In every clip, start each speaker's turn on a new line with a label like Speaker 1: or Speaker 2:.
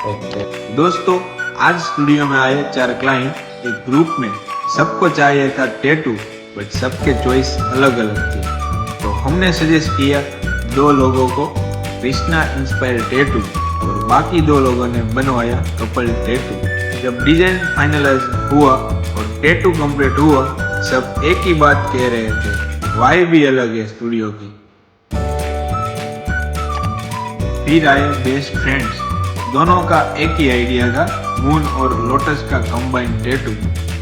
Speaker 1: Okay दोस्तों, आज studio में आए 4 क्लाइंट। एक ग्रुप में सबको चाहिए था टैटू, बट सबके चॉइस अलग अलग थी। तो हमने सजेस्ट किया 2 लोगों को कृष्णा इंस्पायर टैटू और बाकी 2 लोगों ने बनवाया कपल टैटू। जब डिजाइन फाइनलाइज हुआ और टैटू कंप्लीट हुआ, सब एक ही बात कह रहे थे, वाइब भी अलग है स्टूडियो की। फिर आए बेस्ट फ्रेंड्स। दोनों का एक ही आइडिया था, मून और लोटस का कंबाइंड टैटू।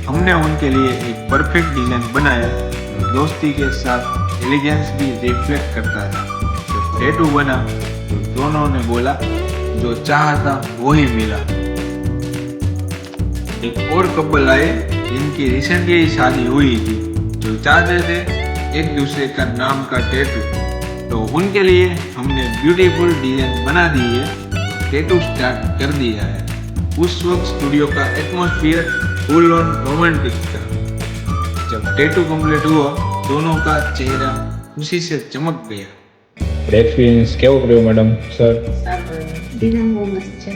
Speaker 1: हमने उनके लिए एक परफेक्ट डिजाइन बनाया जो दोस्ती के साथ एलिगेंस भी रिफ्लेक्ट करता था। जब टैटू बना तो दोनों ने बोला जो चाहा वो ही मिला। एक और कपल आए जिनकी रिसेंटली ही शादी हुई थी, जो चाहते थे एक दूसरे का नाम का टैटू। तो उनके लिए हमने ब्यूटीफुल डिजाइन बना दी है, टैटू स्टार्ट कर दिया है। उस वक्त स्टूडियो का एटमॉस्फेयर फुल ऑन रोमांटिक था। जब टैटू कंप्लीट हुआ, दोनों का चेहरा खुशी से चमक गया।
Speaker 2: एक्सपीरियंस કેવો રહ્યો મેડમ સર?
Speaker 3: ડિઝાઇન બહુ મસ્ત છે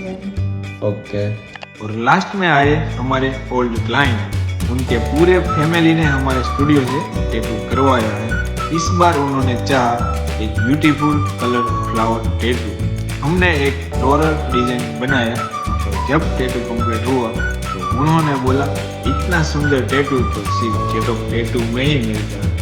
Speaker 2: ઓકે
Speaker 1: और लास्ट में आए हमारे ओल्ड क्लाइंट। उनके पूरे फैमिली ने हमारे स्टूडियो से टैटू करवाया है। इस बार उन्होंने चाहा एक ब्यूटीफुल कलर फ्लावर टैटू। हमने एक फ्लोरल डिजाइन बनाया और जब टैटू कंप्लीट हुआ तो उन्होंने बोला इतना सुंदर टैटू तो सिर्फ टैटू में ही मिलता है।